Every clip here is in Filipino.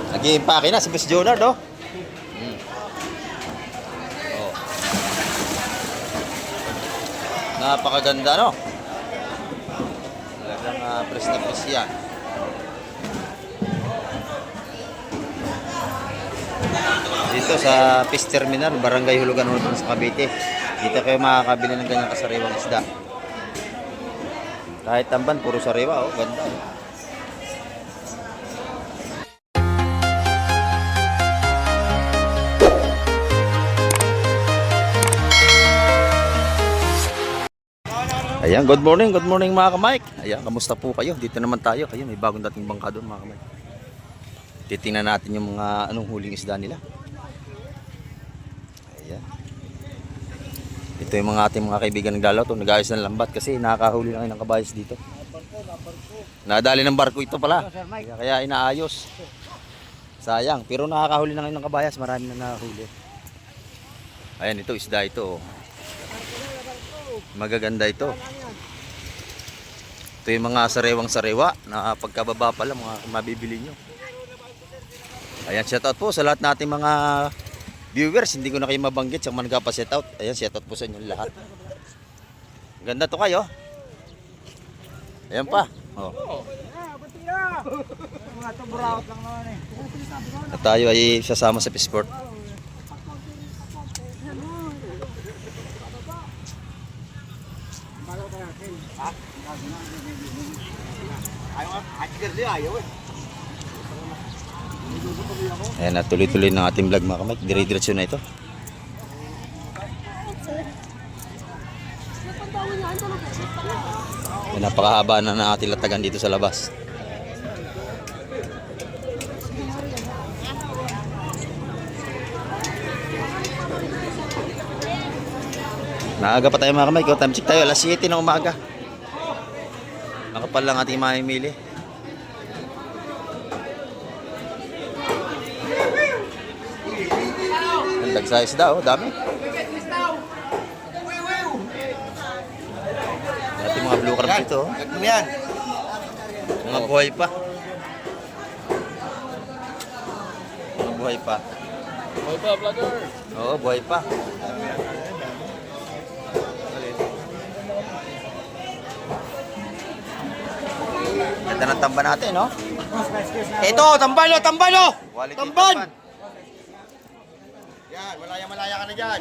Nag-i-impake na si Boss Jonard, oh. Oh. Napakaganda, no? Talagang press na press yan. Dito sa Fish Terminal, Barangay Hulugan sa Cavite. Dito kayo makakabili ng ganyang kasariwang isda. Kahit tamban, puro sariwa, oh. Ganda, oh. Ayan, good morning mga ka-Mike. Ayan, kamusta po kayo? Dito naman tayo. Ayan, may bagong dating bangka doon mga ka-Mike. Titingnan natin yung mga huling isda nila. Ayan. Ito yung mga ating mga kaibigan naglalaw to. Nag-ayos ng lambat kasi nakakahuli na kayo ng kabayas dito. Nadali ng barko ito pala. Kaya inaayos. Sayang, pero nakakahuli na kayo ng kabayas. Marami na nakahuli. Ayan, ito isda ito. Magaganda ito. Ito yung mga sariwang sariwa na pagkababa pa lang mga mabibili nyo. Ayan, shoutout po sa lahat nating mga viewers. Hindi ko na kayo mabanggit sa mga nagpa-shoutout. Ayan, shoutout po sa inyo lahat. Ganda to kayo. Ayan pa. Oh. At tayo ay sasama sa Fishport. Ayan na, tuloy-tuloy ng ating vlog mga ka-Mike. Dire-diretso na ito. Ayan, napakahaba na ng ating latagan dito sa labas. Naaga pa tayo mga ka-Mike. Time check tayo, alas 7 ng umaga. Nakapal lang ating mamimili. Ang dagsa isda, oh, dami. Ating mga blue crab dito, oh. Mga buhay pa. Mga buhay pa. Buhay pa, vlogger. Oo, buhay pa. Ganda ng tamban natin, no? Ito, tamban, oh, tamban, oh! Tamban! Yan, malaya-malaya ka na dyan.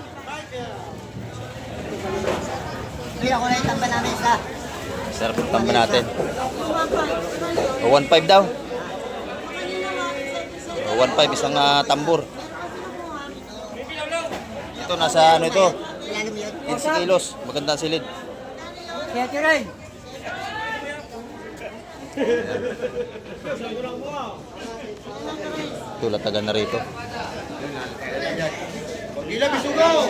Kuya, ako na yung tamban namin isa. Sarap ng tamban natin. O, 1.5 daw. O, 1.5 isang tambor. Ito, nasa ano ito? 15 kilos. Magandang silid. Kaya tiray. Ito, latagan na rito. Gila, bisugaw!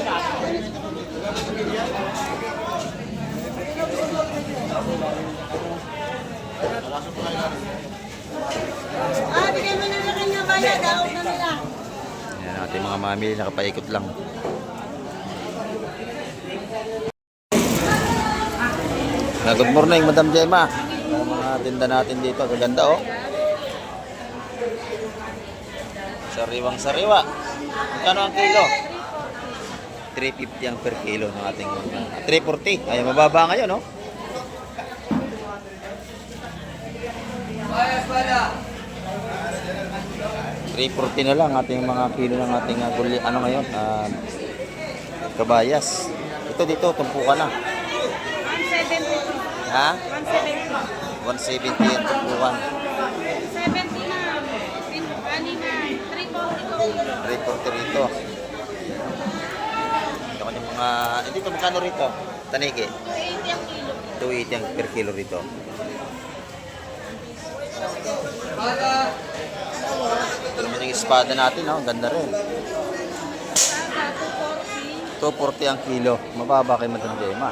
Bigay mo na lang kanya bayad. Daog na nila. Ayan natin mga mami, nakapaikot lang. Good morning, Madam Gemma. Mga tinda natin dito, kaganda, oh. Sariwang sariwa. Magkano ang kilo? 350 ang per kilo ng ating 340. Ay, mababa ngayon, no? $340 na lang ating mga kilo ng ating ano ngayon, kabayas. Ito dito, tumpukan na. 170. Ha? 170. 170 ang tumpukan. 70 na. Ani na. 340 rito. Ito kanyang mga, hindi ito magkano rito? Tanigi. 80 ang kilo. 280 ang per kilo rito. Ito naman yung espada natin, no? Ganda rin. 240 ang kilo. Mababa kay Madam Gemma.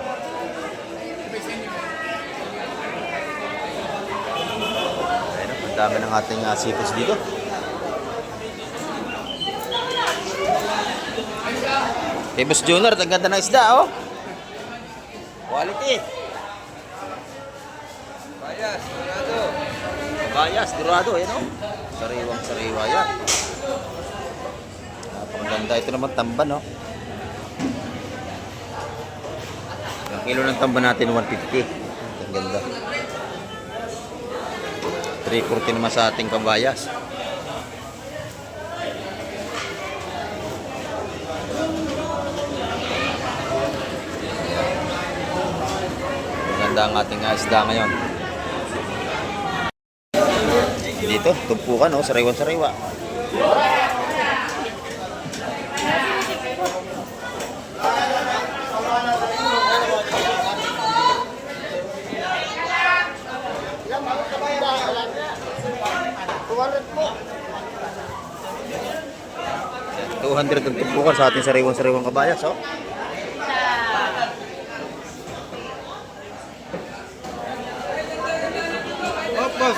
Ayun, ang dami ng ating seafoods dito. Hey, Boss Junior, ang ganda ng isda, oh. Quality. Bayas, dorado. Bayas, durado, yan, oh. Sariwang sariwa yan. Napakaganda. Ito naman tamban, no? Ang kilo ng tamban natin, 150. Ang ganda. 340 naman sa ating kabayas. Maganda ang ating isda ngayon. Dito, tumpukan, oh, sariwan-sariwa. $200 ang tumpukan sa ating sariwan-sariwang kabayas, oh. Opos.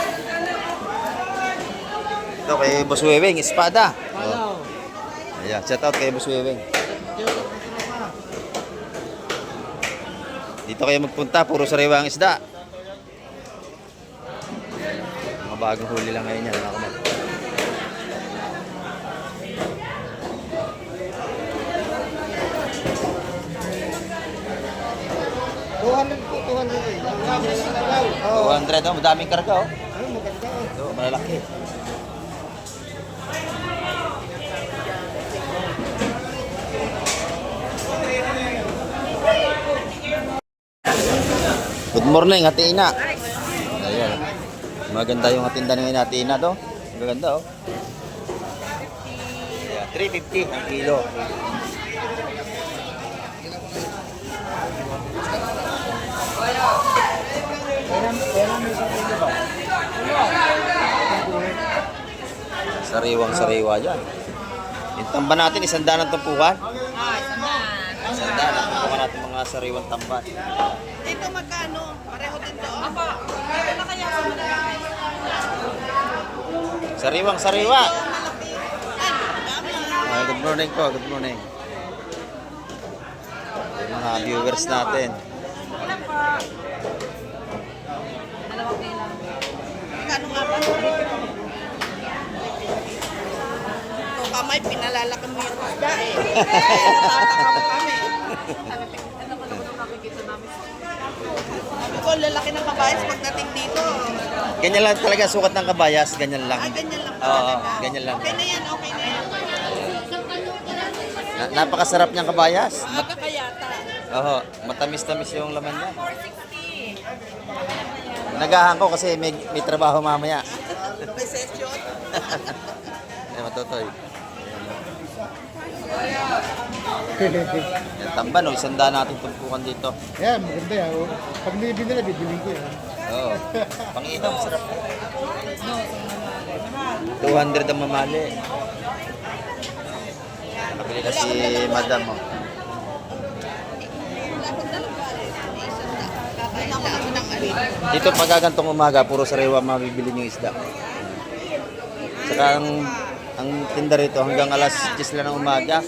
Ito kay Boss Weweng, espada. Oh. Ayan, shout out kay Boss Weweng. Dito kayo magpunta, puro sariwa ang isda. Mga bagong huli lang ngayon yan, mga kamal. Oh. 200, oh, madaming karga, oh. Ano maganda? Ito, malalaki. Good morning, Ate Ina. Ayan. Maganda yung atinda ngayon, Ate Ina, to. Maganda, oh. Ayan, 350 ang kilo. Sariwang sariwa dyan. Yung tamba natin, 100 ang tumpukan. Isandaan ang tumpukan natin mga sariwang tamban. Dito magkano? Pareho din to? Apa. Dito na kaya sa malaki. Sariwang sariwa. Malaki. Ay, Good morning po, good morning. Yung mga viewers natin. ilan pa? Dalawang kailan. Magkano nga ba? Ito kamay, pinalalaki mo yung isda eh. Kaya natataka mo kami. Ano ko naman ang nakikita namin? Sabi ko, lalaki ng kabayas pagdating dito. Ganyan lang talaga sukat ng kabayas, ganyan lang. Ay, ganyan lang Oo, talaga. ganyan lang. Okay na yan, okay na yan. Napakasarap niyang kabayas. Aga kayata. Oo, matamis-tamis yung laman niya. 460. Nagahan ko kasi may trabaho mamaya. May session. Yan, matutoy. Yan, tamban, no? 100 natin tumpukan dito. Yan, maganda yan. Oh. Pag nilibin nila, bibiling ko yan. Oo. Pang-inom, sarap. 200 ang mamali. Nakabili na si Madam, oh. Kakain ako ng alin. Dito pagkagantong umaga, puro sariwa mabibili yung isda. Saka ang tinda rito hanggang alas 10 lang ng umaga.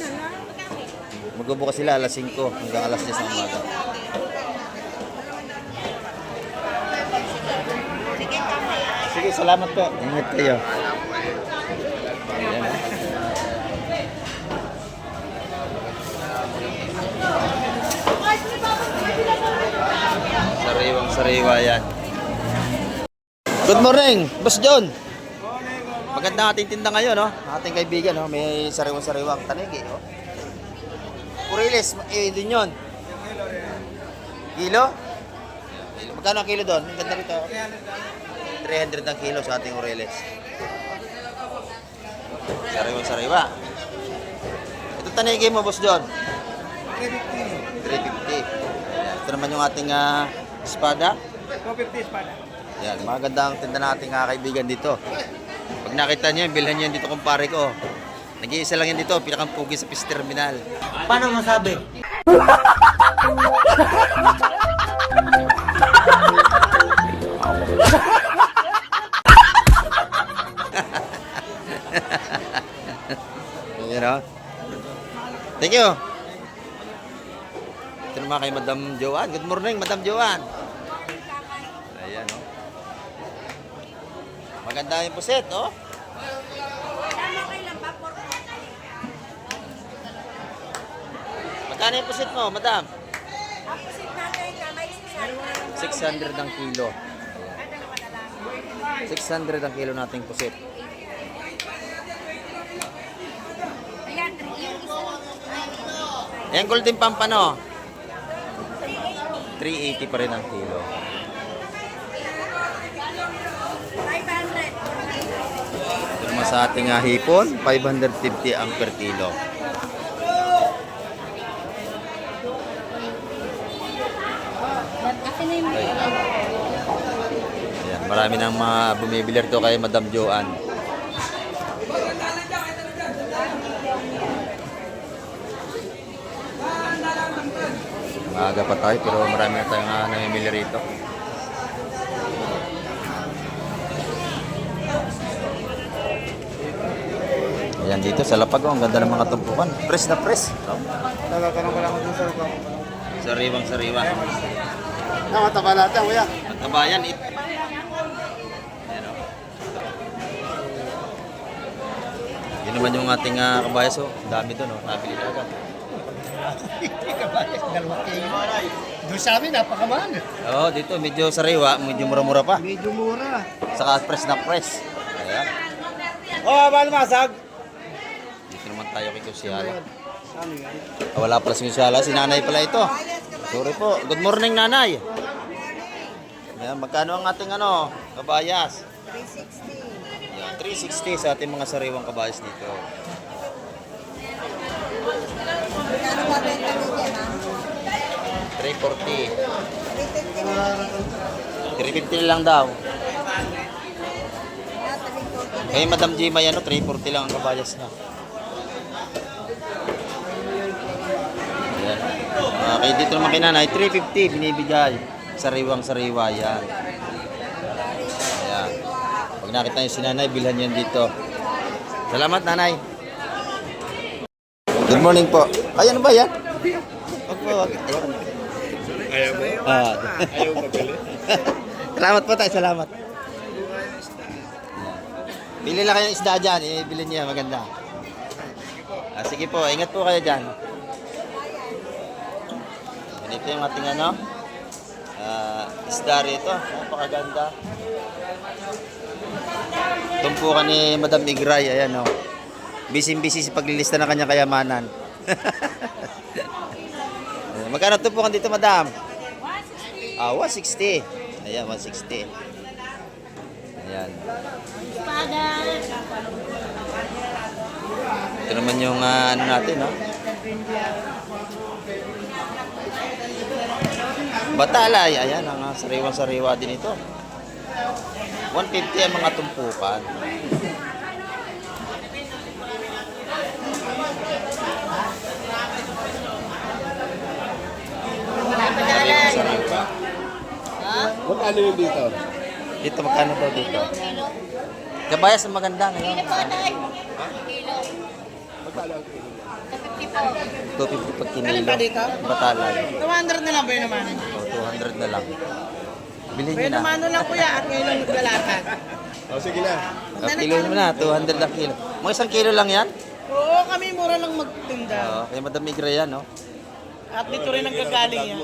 Magbubukas sila alas 5 hanggang alas 10 ng umaga. Sige, salamat po. Ingat kayo. Ayan, sariwang sariwa yan. Good morning, Boss John. Maganda ating tinda ngayon, no? Ating kaibigan, no? May sariwang-sariwang tanigi, no? Kuriles, din yun. Kilo? Magkano ang kilo doon? Ang ganda rito. 300 ang kilo sa ating Kuriles. Sariwang-sariwa. Ito tanigi mo, Boss John? 350. Ito naman yung ating espada. 250 espada. Yan, maganda ang tinda nating kaibigan dito. Pag nakita niyo, bilhan niyo yan dito kumpare ko. Nag-iisa lang yan dito, pinakampugi sa Fish Terminal. Paano masabi? You know? Thank you. Ito naman kay Madam Joan. Good morning, Madam Joan. Ayan, oh. Maganda yung puset, oh. Magkano yung pusit mo, madam? Ang pusit natin, kamay 600 ang kilo. 600 ang kilo nating pusit. Ayan, yung isa. Yung golden pampano? 380 pa rin ang kilo. 500. Ito naman sa ating hipon, 550 ang per kilo. Kasi na yung Ayan, marami nang mga bumibili rito kay Madam Joan. Maaga pa tayo pero marami na tayong namimili rito. Ayan dito sa Lapag, ang ganda ng mga tumpukan. Press na press. Nagkaroon ko lang dun sa lupa. Sariwang sariwa. Nakataba natin, kuya. Magkabayan, Ayan o. Yun naman yung ating kabayas o. Dami doon o. Nabili na agad. Dalawa kayo. Doon sa amin, napakamahal. Oo, dito medyo sariwa, medyo mura-mura pa. Medyo mura. Saka press na press. Ayan. Oh, balmasag. Dito naman tayo kay Kusyala. Wala pala si Kusyala, si nanay pala ito. Sorry po. Good morning, nanay. Ayan, magkano ang ating kabayas? 360. Ayan, 360 sa ating mga sariwang kabayas dito. Ano ba benta mo dyan, ha? 340. 350 na lang. 350 lang daw. Ah, 340. Kay Madam Jima yan, 340 lang ang kabayas na. Ayan. Kaya dito naman kay nanay, 350 binibigay. Sariwang sariwa yan. Ayan. Pag nakita niyo si nanay, bilhan yan dito. Salamat nanay. Good morning po. Ay, ano ba yan? Wag po, wag. Ayun. Ayaw mo? Ayaw magali. Salamat po tayo, salamat. Bili lang kayo ng isda dyan, ibili niya, maganda. Sige po, ingat po kayo dyan. Ganito yung ating isda rito, napakaganda. Tumpukan ni Madam Igray, ayan o. Busy-busy sa paglilista ng kanyang kayamanan. Magkano tumpukan dito, Madam? 160. Ayan, 160. Ayan. Ito naman yung natin, no? Batalay, ayan, ang sariwa-sariwa din ito. 150 ang mga tumpukan. Sariwa. Magkano yung dito? Dito, magkano daw dito? Kabayas ang maganda ngayon. Magkano ang kilo? 250 pag kinilo. Batalay. 200 na lang ba yun naman? O, 200 na lang. Bilhin nyo Pero na. naman lang kuya at ngayon lang maglalatan. Oh, sige na. Kilo nyo na, 200 lang kilo. Mga 1 kilo lang yan? Oo, kami mura lang magtinda. Oo, kay Madam Migra yan, no? At dito rin ang gagaling yan.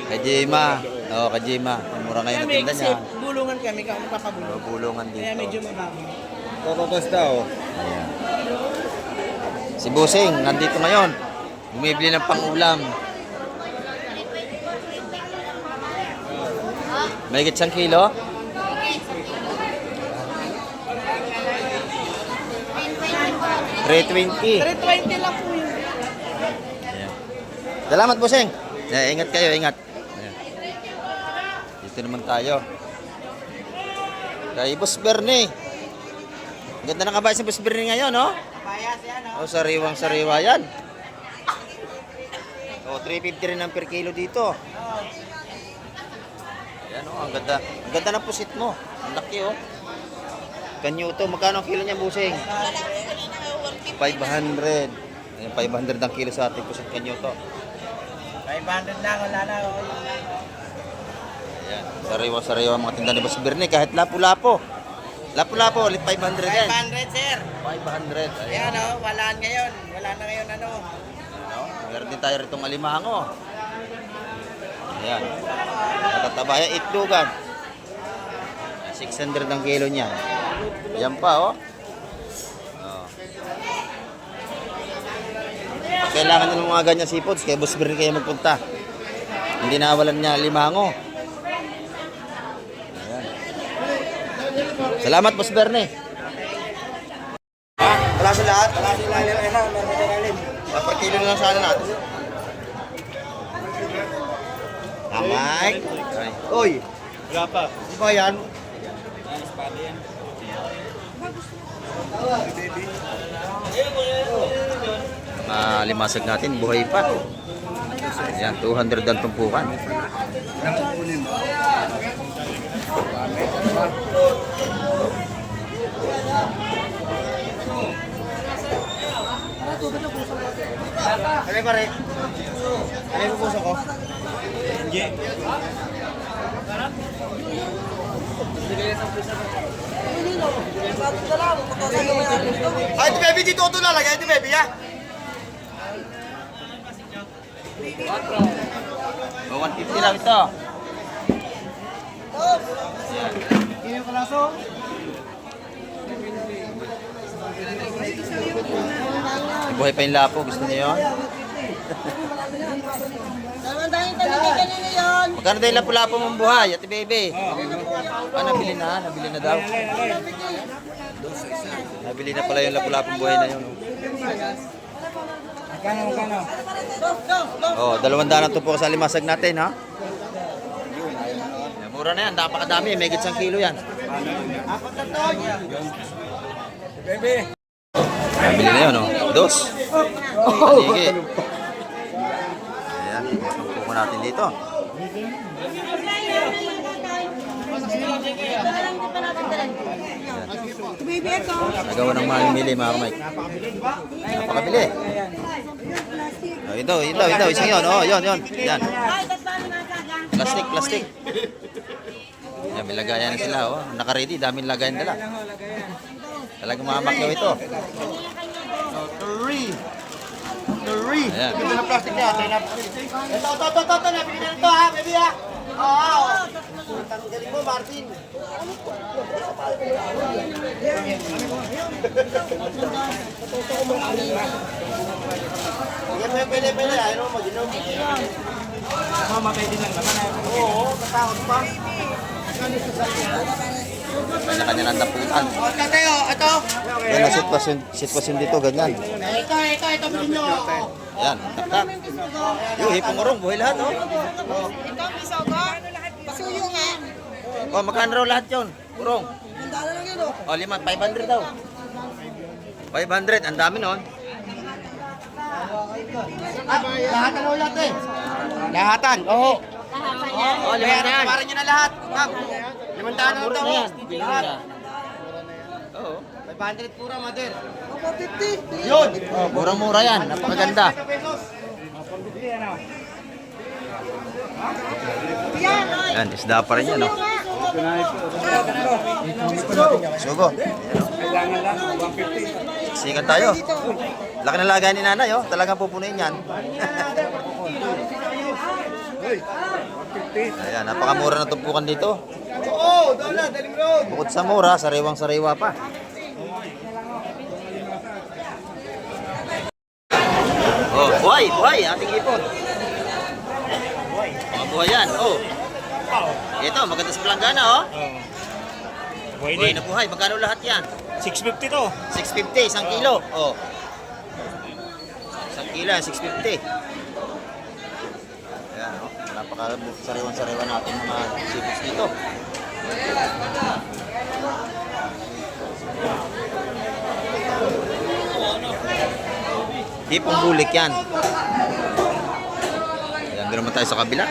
Kay Jema. Oo, kay Jema. Mura ngayon na Kami tinda kasi niya. bulungan kami, kami papabulong. Bulungan Kaya medyo dito. mababa. Tototos daw. Ayan. Si Busing, nandito ngayon. Bumibili ng pang-ulam. Mahigit 1 kilo? $320. 320 lang po yun. Ayan. Salamat, Busing. Ingat kayo, ingat. Ayan. Dito naman tayo. Kay Boss Bernie. Ang ganda ng kabayas ni Boss Bernie ngayon, no? Bayas yan, Oh, sariwang sariwa yan. Oh, 350 rin ang per kilo dito. Ayan, oh, ang ganda. Ang ganda ng pusit mo. Ang laki, oh. Kanyo to, magkano ang kilo niya, Busing? 500. Ayan, 500 ang kilo sa ating pusit kanyo to. 500 lang, wala na. Ayan, sariwa-sariwa ang mga tinda ni Boss Bernie, kahit lapo-lapo. Lapu-lapu, ulit 500 din. 500, sir. 500. Ayan, wala ngayon. Wala na ngayon, Ano? Meron din tayo ritong alimango. Ayan. Matataba yan. Itlogan. 600 ang kilo niya. Yan pa, oh. Oh. Pag kailangan nyo ng mga ganyan seafoods, kaya Boss Bernie kayo magpunta. Hindi nawalan niya alimango. Ayan. Salamat, Boss Bernie. Wala sa lahat. Wala sa ilalim. Meron sa ilalim. Per kilo na lang sana natin. Amay. Oy. Wala pa. Ano ba yan? Mga limasag natin, buhay pa. Ayan, 200 ang tumpukan. Ano pare? Ano yung puso ko? Hindi. Ay, ito baby, dito ito lalagay. Ito baby, ha? Oh, 150 lang ito. Buhay pa yung lapo. Gusto niyo yun? Naman tayong tanigan nila yun. Magkano tayo lapo-lapo mong buhay, ate baby? Ah, nabili na. Nabili na daw. Nabili na pala yung lapo-lapong buhay na yun. Oh, 200 na ito po sa limasag natin, ha? Mura na yan, napakadami. May gitsang kilo yan. Nabili na yun, oh. Dos. Sige. Ayan, ang natin dito. Nagawa ng mamimili, mga kamay. Napakabili. Oh, ito. Isang yun. Oh, yun. Yan. Plastic. Yan, may lagayan na sila, oh. Naka-ready, daming lagayan dala. Talagang mamakyaw ito. Three. Ayan. Ito na plastic niya. Ito. Nabigyan na ito, ha, baby, ha? Oo. Tanggalin mo, Martin. Bigyan mo yung pele-pele, ayaw mo mag-inom. Mamatay din lang naman. Oo, katakot pa. Kanya-kanya lang taputan. Tatay, ito. Yan ang sitwasyon dito, ganyan. Ito, bilhin nyo. Yan, tak. Yung hipong urong, buhay lahat, oh. Ito, miso ko. Pasuyo nga. Oh, magkano raw lahat yun? Urong. Mandala lang yun, oh. Oh, 500 daw. 500, ang dami nun. Lahatan o lahat eh. Lahatan, oo. Oh, 500 yan. Tawarin nyo na lahat. Ma'am, 500 na Mura ito. na yan. Lahat. Oo. 500 pura, mother. Ako 50. Yun. Oh, murang-mura yan. Napakaganda. Yan, isda pa rin yan, no? Sugo. Kailangan lang, 150. Sikat tayo. Laki na lagay ni nanay, oh. Talagang pupunuin yan. Ayan, napakamura na tumpukan dito. Oo, doon na, daling road. Bukod sa mura, sariwang-sariwa pa. Oh, buhay, ating ipon. Mga buhay yan, oh. Ito, maganda sa palanggana, oh. Buhay na buhay. Magkano lahat yan? 650 to. 650, isang kilo. Oh. Isang kilo, 650. Ayan, oh. Napaka-sariwan-sariwa natin mga seafoods dito. Tipong bulik yan. Ayan, doon naman tayo sa kabila.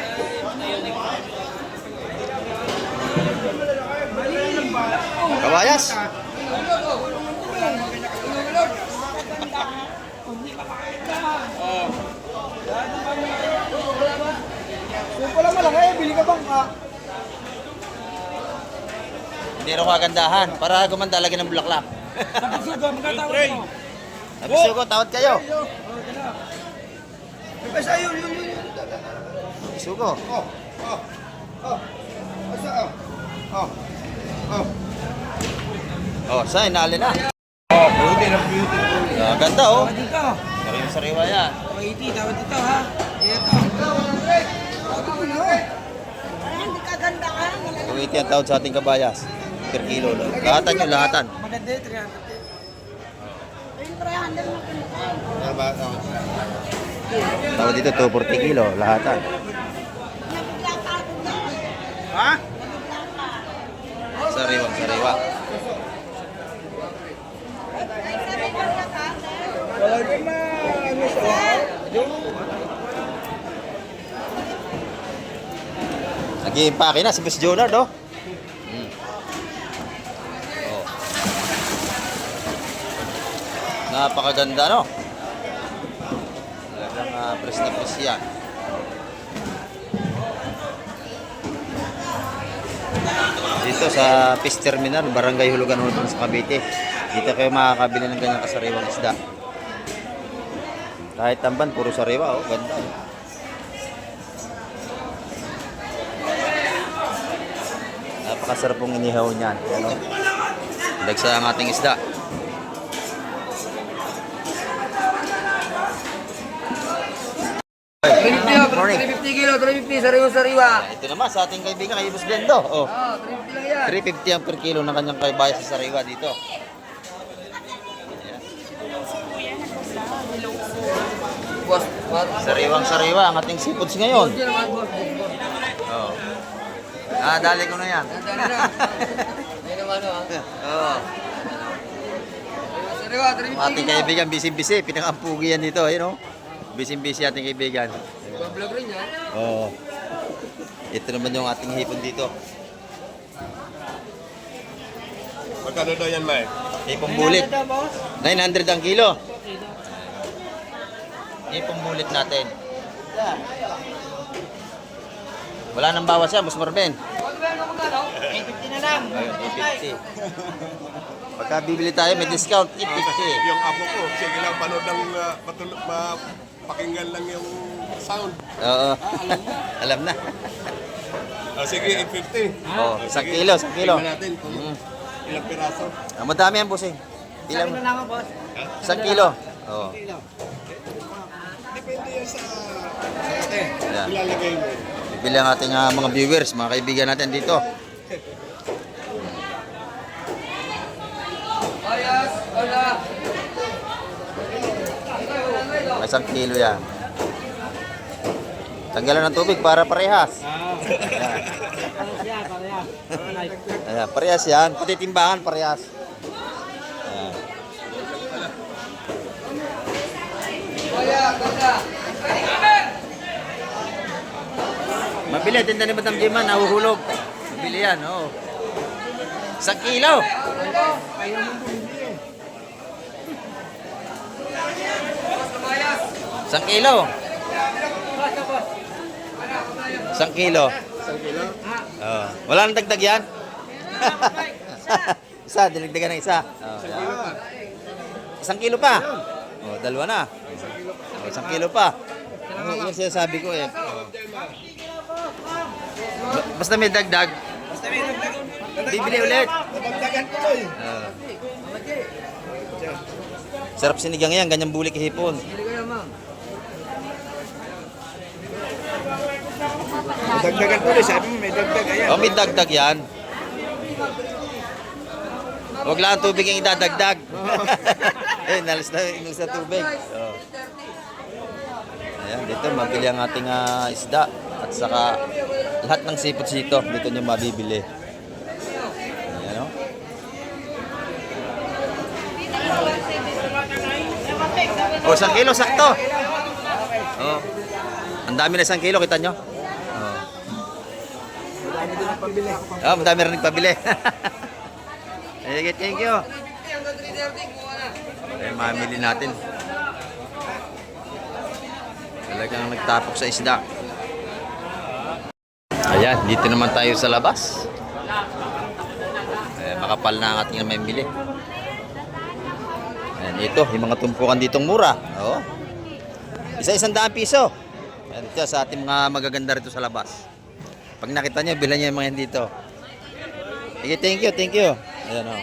Kabayas. Kung pala malaki, bili ka bang ka? Hindi rin kagandahan. Para gumanda, lagyan ng bulaklak. Sabi sugo, tawad kayo. Sugo. Oh, saan? Inali na. Beauty na beauty. Ganda oh. Dito. Sariwa yan. 80, tawad dito ha. Ito. Hindi ka ganda ka. 280 ang tawad sa ating kabayas. Per kilo. Lahatan yun, lahatan. Maganda 300. Tawad dito, 240 kilo. Lahatan. Ha? Sariwa. Wala din na ano siya. Nag-i-impake na si Boss Jonard, oh. Oh. Napakaganda, no? Talagang press na press yan. Dito sa Fish Terminal, Barangay Hulugan Hulugan sa Cavite. Dito kayo makakabili ng ganyang kasariwang isda. Kahit tamban, puro sariwa, oh. Ganda, oh. Napakasarap pong inihaw niyan. Ano? Lagsa ang ating isda. Morning. 350 kilo, 350, sariwa-sariwa. Ito naman sa ating kaibigan kay Boss Blendo. Oh. 350 lang yan. 350 ang per kilo ng kanyang kaibaya sa sariwa dito. Boss, Sariwang sariwa ang ating seafoods ngayon. Diyan naman, boss. Oh. Dali ko na yan. Dali na. Ayun naman, Oh. Sariwa, 350 Ang ating kaibigan, busy-busy. Pinakampugi yan dito. Ayun, oh. Busy-busy ating kaibigan. Vlog rin yan. Oo. Ito naman yung ating hipon dito. Magkano daw yan, Mike? Hipon bulit. 900 ang kilo. Hipon bulit natin. Wala nang bawas yan, Boss Marben. 850 na lang. Ayun, 850. Pagka bibili tayo, may discount, 850. Yung apo ko, sige lang, panood ng pakinggan lang yung sound. Oo. Alam na. Sige, 850. Oh, 1 kilo, 1 kilo. Tingnan natin kung ilang piraso. Madami yan, bossing. Ilang? Sabi na lang ako, boss. 1 kilo. Oo. Depende yan sa ate. Yan. Ilalagay mo. Bibili ang ating mga viewers, mga kaibigan natin dito. Ayas, wala. May 1 kilo yan. Tanggalan ng tubig para parehas. Ayan, parehas yan. Puti timbangan, parehas. Ayan. Mabili, tinda ni Madam Jima, nahuhulog. Mabili yan, oo. 1 kilo. 1 kilo. 1 kilo. 1 kilo? Oh. Wala nang dagdag yan? Isa, dinagdagan ng isa. Oh, yan. 1 kilo pa. Oh, 2 na. Oh, 1 kilo pa. Yung sinasabi ko eh. Basta may dagdag. Bibili ulit. Nadagdagan ko eh. Oh. Sarap sinigang yan, ganyang bulik hipon. Nadagdagan ko eh. Sabi mo may dagdag. Ayan. Oh, may dagdag yan. Huwag lang ang tubig ang idadagdag. Eh, nalis na tubig. Oh. Ayan, dito mabili ang ating isda. At saka lahat ng seafoods dito, dito nyo mabibili. Ayan, oh. Oh, 1 kilo, sakto. Oh. Ang dami na 1 kilo, kita nyo? Oh. Oh, madami rin nagpabili. Thank you. Ay, mamili natin. Talagang nagtapok sa isda. Ayan, dito naman tayo sa labas. Makapal na ang ating mamimili. Ayan, ito, yung mga tumpukan ditong mura. Oo. Isa-100 piso. Ayan, ito sa ating mga magaganda rito sa labas. Pag nakita nyo, bilan nyo yung mga yan dito. Sige, thank you, thank you. Ayan, oh.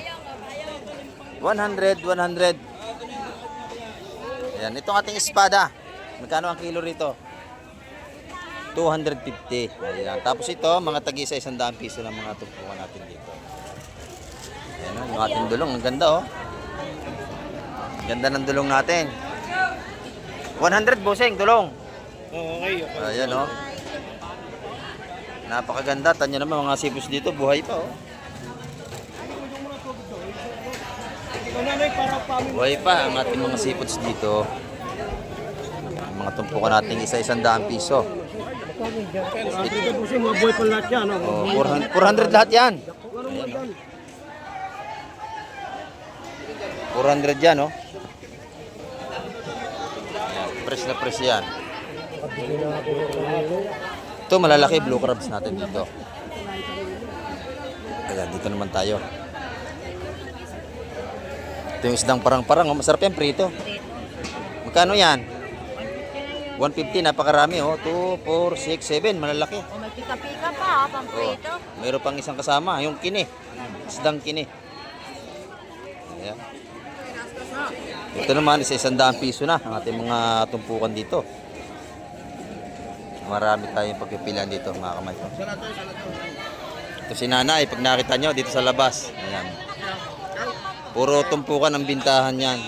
100. Ayan, itong ating espada. Magkano ang kilo rito? 250. Ayan. Tapos ito, mga tag-isa 100 piso ng mga tumpukan natin dito. Ayan, oh, yung ating dulong. Ang ganda, oh. Ang ganda ng dulong natin. 100, bossing, dulong. Okay. Ayan, oh. Napakaganda. Tanyo naman mga sipos dito. Buhay pa, oh. Buhay pa ang ating mga seafoods dito. Ang mga tumpukan natin isa-100 piso. Mga boy pa lahat yan. Oh, 400 lahat yan. Ayan, oh. 400 yan, oh. Ayan, press na press yan. Ito malalaki blue crabs natin dito. Ayan, dito naman tayo. Ito yung isdang parang-parang. Oh, masarap yan, prito. Magkano yan? 150, napakarami. Oh. 2, 4, 6, 7. Malalaki. O, may pika-pika pa, pang Oh, prito. mayroon pang isang kasama. Yung kini. Isdang kini. Ayan. Ito naman, isa-100 piso na ang ating mga tumpukan dito. Marami tayong pagpipilian dito, mga kamay. Ito si nanay, pag nakita nyo, dito sa labas. Ayan. Puro tumpukan ang bintahan yan.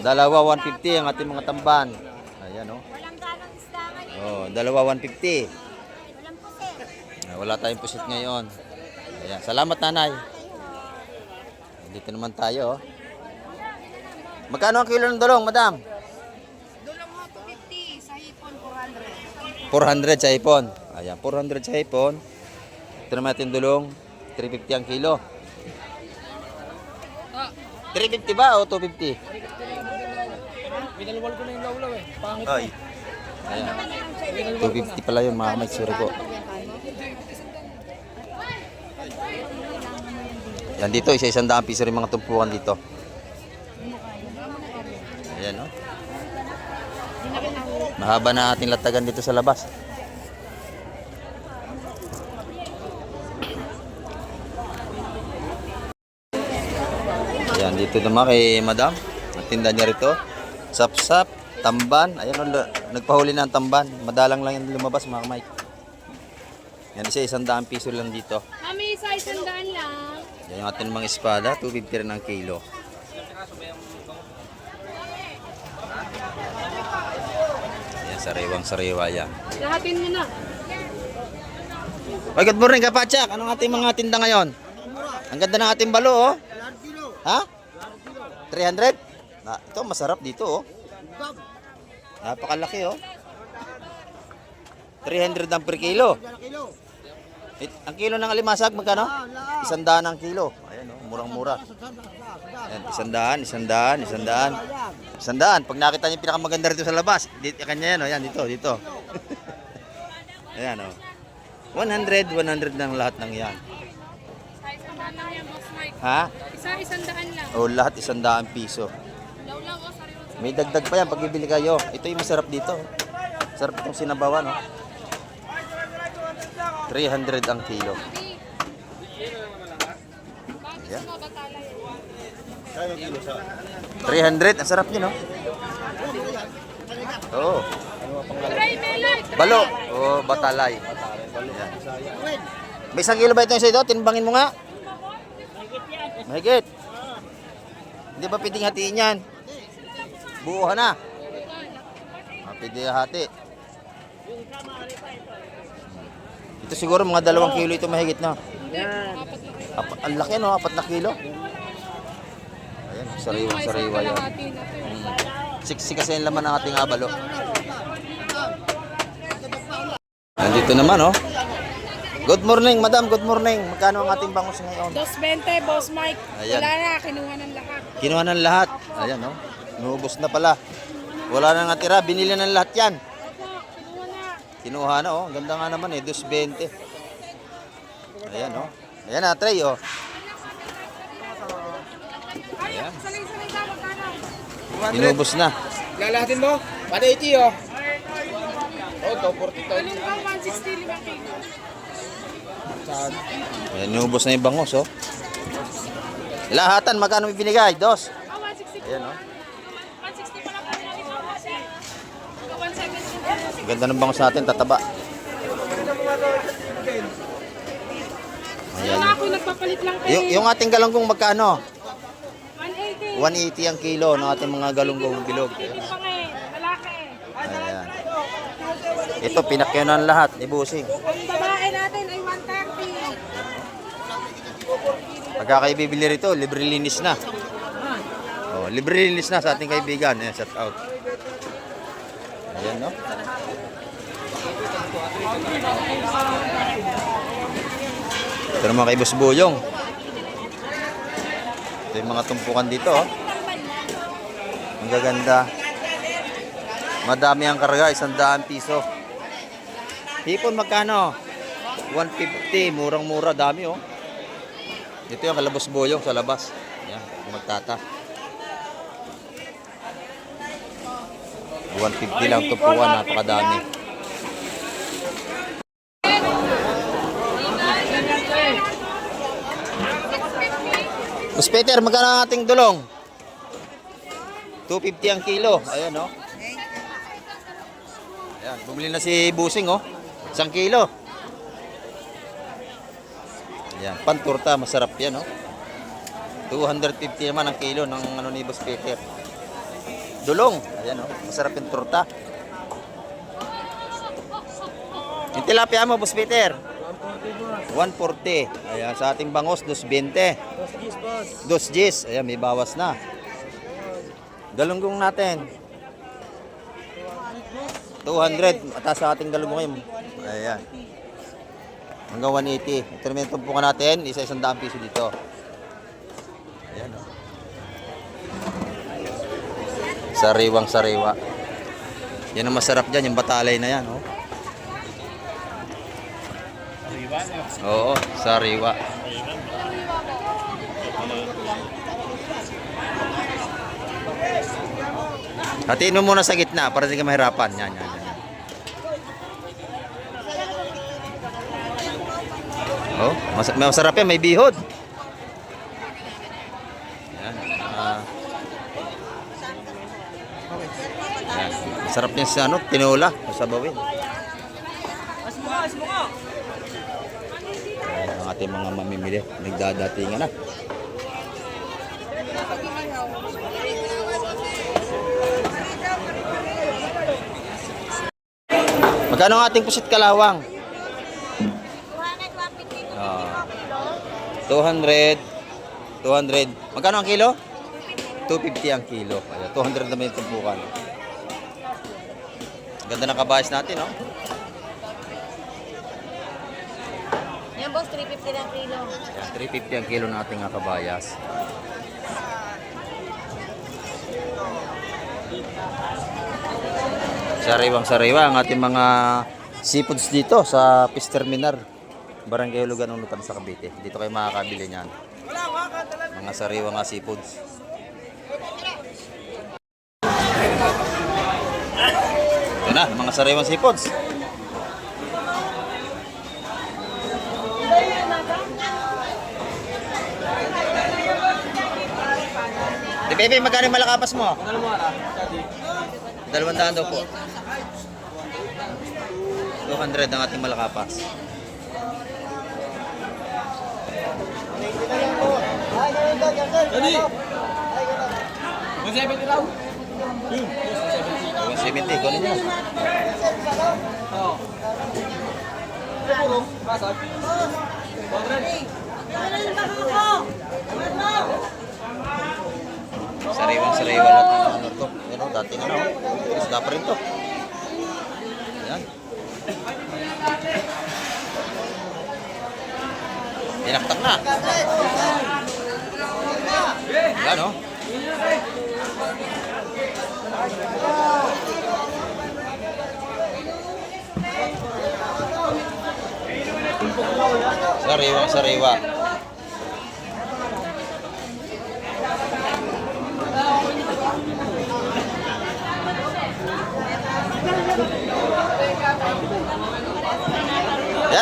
Dalawa 150 ang ating mga tamban. Ayan, oh. Walang ganong isdangan. Oh, dalawa 150. Walang pusit. Wala tayong pusit ngayon. Ayan, salamat nanay. Dito naman tayo, oh. Magkano ang kilo ng dulong, madam? Dulong mo, 250. Sa hipon, 400. 400 sa hipon. Ayan, 400 sa hipon. Ito naman natin dulong, 350 ang kilo. 350 ba o 250? Binalwal ko na yung lawlaw eh. Pangit. Ay. Ayan. 250 pala yun, mga kamay. Sorry po. Yan dito, isa-100 piso rin mga tumpukan dito. Ayan, no? Mahaba na ating latagan dito sa labas. Ayan, dito naman kay madam. Ang tinda niya rito. Sap-sap, tamban. Ayan, nagpahuli na ang tamban. Madalang lang yung lumabas, mga kamay. Yan, isa-100 piso lang dito. Mami, isa 100 lang. Yan yung ating mga espada, 250 rin ang kilo. Yan, sariwang-sariwa yan. Lahatin mo na. Ay, good morning, Kapatsak. Anong ating mga tinda ngayon? Ang ganda ng ating balo, oh. Ha? 300? Ito, masarap dito, oh. Napakalaki, oh. 300 ang per kilo. Ang kilo ng alimasag, magkano? 100 ang kilo. Ayan, oh, murang-mura. Ayan, 100. 100. Pag nakita niyo yung pinakamaganda rito sa labas, dito, kanya yan, oh. Yan, dito. Ayan, oh. 100 ng lahat ng yan. Isa 100 lang yan, Boss Mike. Ha? Isa 100 lang. O, lahat 100 piso. Lawlaw o sariwa. May dagdag pa yan pag bibili kayo. Ito yung masarap dito. Sarap itong sinabawan, oh. 300 ang kilo. Ayan. 300, ang sarap niyo, no? Oo. Balo. Oo, batalay. Ayan. May 1 kilo ba ito sa ito? Timbangin mo nga. Mahigit. Hindi ba pwedeng hatiin yan? Buuhan na. Pwede hati. Ito siguro mga 2 kilo ito mahigit na. Ang laki, no? 4 na kilo. Ayan, sariwa yan. Siksi kasi yung laman ng ating abalo. Nandito naman, oh. Good morning, madam. Good morning. Magkano ang ating bangus ngayon? 220, Boss Mike. Ayan. Wala na, kinuha ng lahat. Kinuha ng lahat. Ayan, oh. Inubos na pala. Wala nang natira. Binili ng lahat yan. Kinuha na. Kinuha na, oh. Ganda nga naman, eh. 220. Ayan, oh. Ayan na, tray, oh. Ay, salay-salay ka, magkano? Inubos na. Lalahatin mo? 180 oh. Oh, to 40 to. Galong ka, 160, 5 kilo. Ayan, inubos na yung bangos, oh. Lahatan, magkano may binigay? Dos. Ah, 160 po. Ayan, oh. 160 pa lang po natin po kasi. 170. Ganda ng bangos natin, tataba. Ayan. Ako nagpapalit lang kayo. Yung ating galunggong magkano? 180. 180 ang kilo ng ating mga galunggong bilog. Titimpang eh, lalaki eh. Ayan. Ito, pinakyanan lahat ni Busing. Ang babae natin ay 130. Pagka kayo bibili rito, libre linis na. Oh, libre linis na sa ating kaibigan. Ayan, shout out. Ayan, no? Ito naman kay Boss Boyong. Ito yung mga tumpukan dito, oh. Ang gaganda. Madami ang karga, 100 piso. Hipon magkano? 150, murang-mura, dami, oh. Ito yung kalabos Boyong sa labas. Yan, magtata. 150 lang tumpukan, napakadami. Mas Peter, magkano ang ating dulong? 250 ang kilo. Ayan, oh. Ayan, bumili na si Busing, oh. 1 kilo. Ayan, panturta, masarap yan, oh. 250 naman ang kilo ng ano ni Boss Peter. Dulong. Ayan, oh. Masarap yung turta. Yung tilapia mo, Boss Peter? 140. Ayan, sa ating bangos, 220. 2 Ayan, may bawas na. Galunggong natin. 200. Mataas sa ating galunggong. Ayan. Hanggang 180. Ito naman yung tumpukan natin. Isa 100 piso dito. Ayan, oh. Sariwang sariwa. Yan ang masarap dyan. Yung batalay na yan, oh. Oo, sariwa. Hatiin mo muna sa gitna para hindi ka mahirapan. Yan, yan, yan. Oh, masarap yan, may bihod. Yan. Yan. Masarap yan sa ano, tinola, masabawin. Ayan ang ating mga mamimili, nagdadatingan na. Magkano ang ating pusit kalawang? 200. Magkano ang kilo? 250 ang kilo. Ayan, 200 naman yung tumpukan. Ganda ng kabayas natin, no? Yan boss, 350 ng kilo. Ayan, 350 ang kilo ng ating kabayas. Sariwang-sariwa ang ating mga seafoods dito sa Fish Terminal, Barangay Hulugan, Unutan sa Cavite. Dito kayo makakabili niyan. Mga sariwa nga seafoods. Ito na, mga sariwang seafoods. Di baby, magkano yung malakapas mo? 200 daw po. 200 ang ating malakapas. Jadi. 170 daw. 170, kunin nyo. Oh. Pasok. Sariwang-sariwa lang ang ano to. Yan o, dating ano. Isda pa rin to. Yan. Tinaktak na. Yan o. Sariwang-sariwa.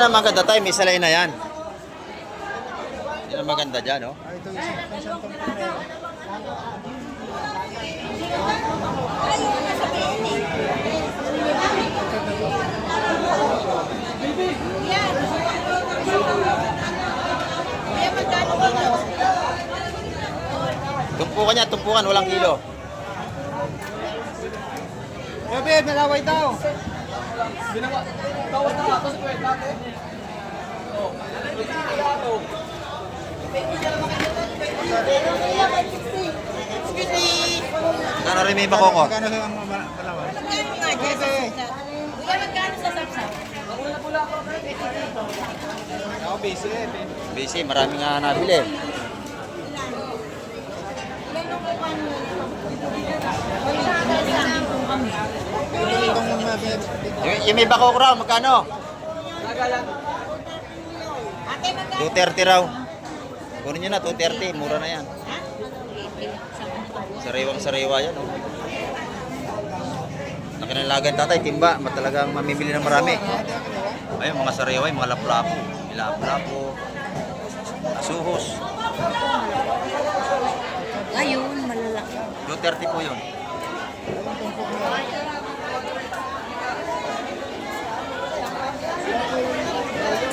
Yan ang maganda tayo, may salay na yan. Yan ang maganda dyan, oh. Tumpukan niya, tumpukan, walang kilo. Bebe, malaway daw. Kano rin may bakoko? Magkano ang malaway? Ako busy eh. Busy, marami nga nabili. Yung may bakoko raw, magkano? 230 raw. Kunin nyo na, 230. Mura na yan. Sariwang-sariwa yan, oh. Nakinalagan tatay, timba. Talagang mamimili ng marami. Ayun, mga sariwa, yung mga lapu-lapu. Lapu-lapu. Asuhos. Ayun, malalaki. 230 po yun.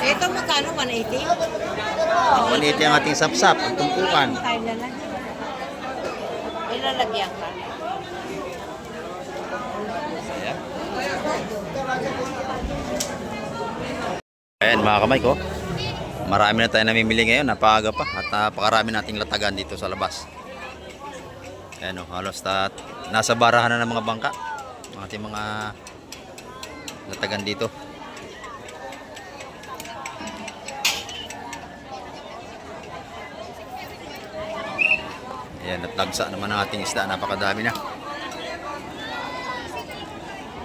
Ito magkano? 180? 180 ang ating sapsap, ang tumpukan. Tayo lalagyan. Ilalagyan ka. Ayan. Ayan mga kamay ko. Marami na tayo namimili ngayon, napaaga pa. At napakarami nating latagan dito sa labas. Ayan o, halos nasa barahan na ng mga bangka. Ang ating mga latagan dito. Ayan, at lagsa naman ang ating isda. Napakadami na.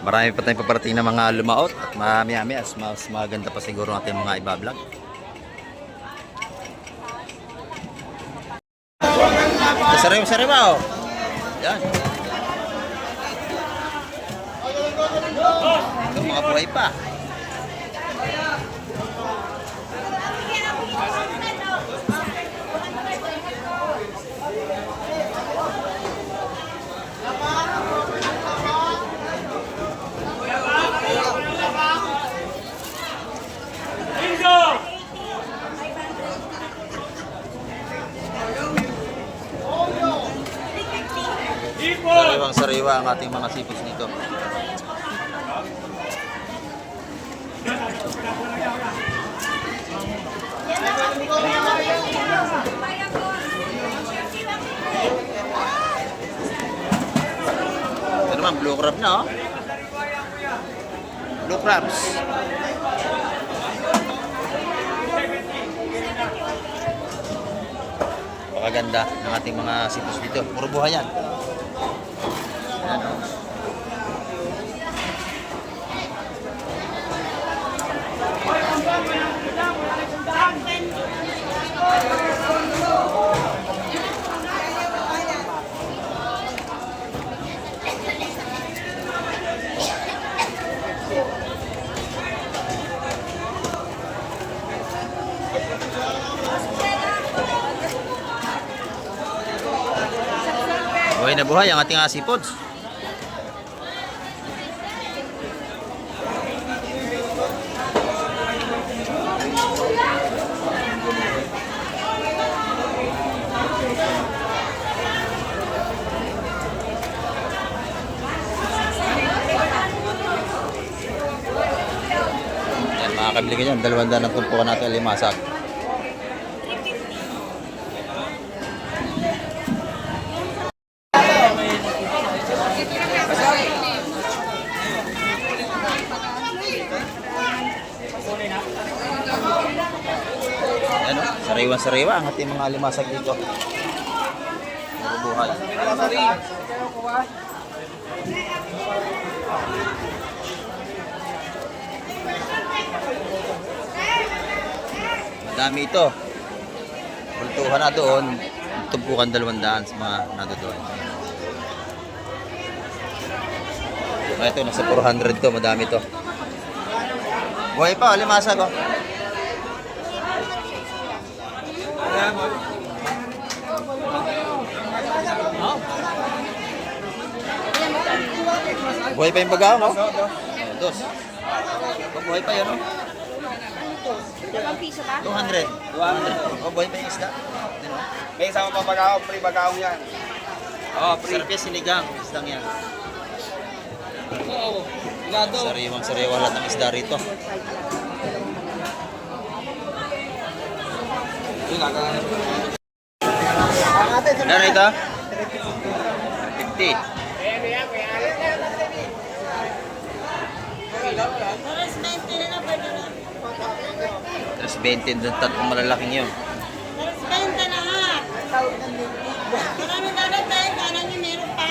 Marami pa tayong paparating na mga lumaot. At mami-ami, mas maganda pa siguro ang ating mga iba-vlog. Sariwa-sariwa, oh. Yan. Ito, mga buhay pa. Sariwang-sariwa ang ating mga sipos nito. Ito naman, blue crab na, oh. Blue crabs. Pakaganda ng ating mga sipos dito. Puro buhay yan. Ayan, oh. Buhay na buhay ang ating asipods. Yan, makakabili ka dyan. 200 ang tumpukan natin limasag. Yan, oh. Sariwa-sariwa ang ating mga limasag dito. Puro buhay. Madami ito. Bultuhan na doon. Tumpukan 200 sa mga nadodoon. Ito, nasa 400 to. Madami to. Buhay pa, limasag, oh. Buhay pa yung bagaong, oh. Dos. Buhay pa yun, oh. Dalawang piso ba? 200. 200. Oh, buhay pa yung isda. May isang papagaong, free bagaong yan. Oh, sarap yan, sinigang. Isdang yan. Sariwang sariwa lahat ng isda rito. Ano ito? 50. Terus 20 doon tatlong malalaking yun. Benta na ha. Marami na rin tayo. Kala niyo meron pa.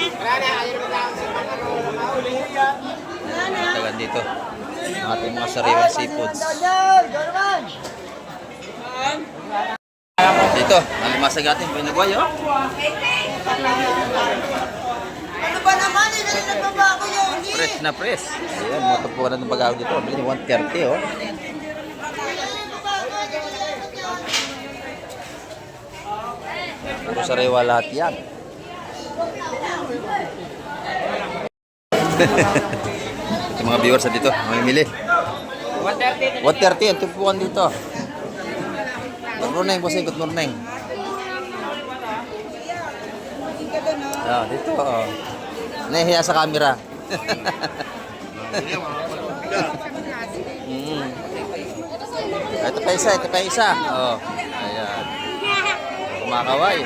Tagan dito. Ang ating mga sariwang seafoods. Dito, nalimasag natin. Pinagway, oh. Ano ba naman? Hindi na nagbabago yun. Fresh na fresh. Ayan, matupuan na ng pag-ahon dito. Bili 130, oh. Puro sariwa lahat yan. Ito mga viewers na dito, mamimili. 130 ang tupuan dito. Good morning, bossing. Good morning. Dito, oh. Nahihiya sa camera. Ito pa isa. Oh, ayan. Kumakaway.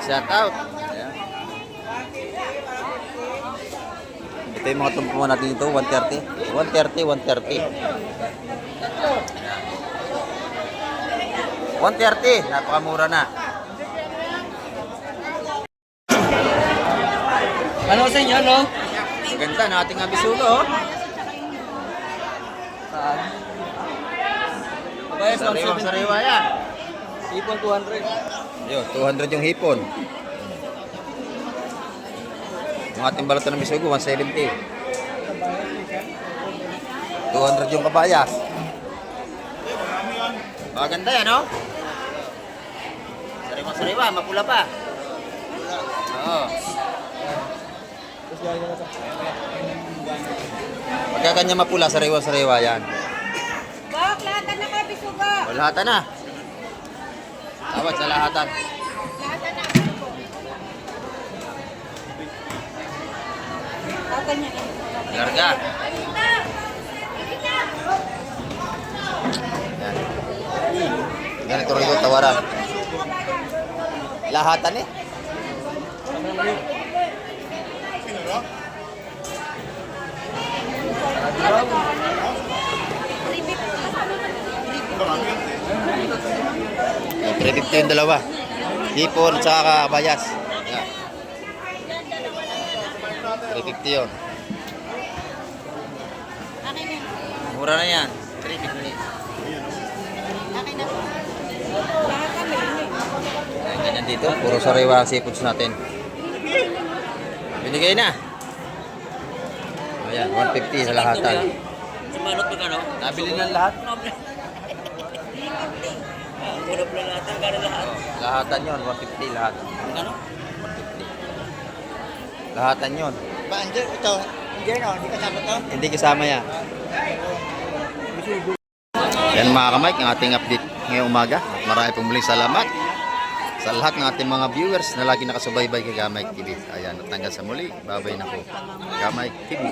Shout out. Ayan. Ito yung mga tumpuan natin dito, 130. 130. 130, napakamura na. Ano sa inyo, no? Maganda na ating abisulo, oh. Sariwa yan. Ipon 200. Yun, 200 yung hipon. Yung ating balot ng bisugo, 170. 200 yung kabayas. Maganda yan, no? Sariwa, mapula pa. Oo. Pagka kanya mapula, sariwa yan. Bak, lahatan na ka, bisuga. O, lahatan na. Tawad sa lahatan. Lahatan niya. Larga. Yan. Ganito rin yung tawaran. Lahatan eh. Yung 350 yung dalawa. Hipon at saka kabayas. Yan. 350 yun. Mura na yan. 350. Ayan, ganyan dito. Puro sariwa ang seafoods natin. Binigay na. Ayan, 150 sa lahatan. Sa manot pa ka, no? Nabili na lahat. Puro pala lahat. Gano'n lahat. Lahatan yun, 150 lahat. Ano? 150. Lahatan yun. Ba, ito. Hindi, no? Hindi kasama to? Hindi kasama yan. Yan mga kamay, ang ating update ngayong umaga. At marami pong muling salamat sa lahat ng ating mga viewers na lagi nakasubaybay kay Gamay TV. Ayan, at hanggang sa muli, babay na po. Gamay TV.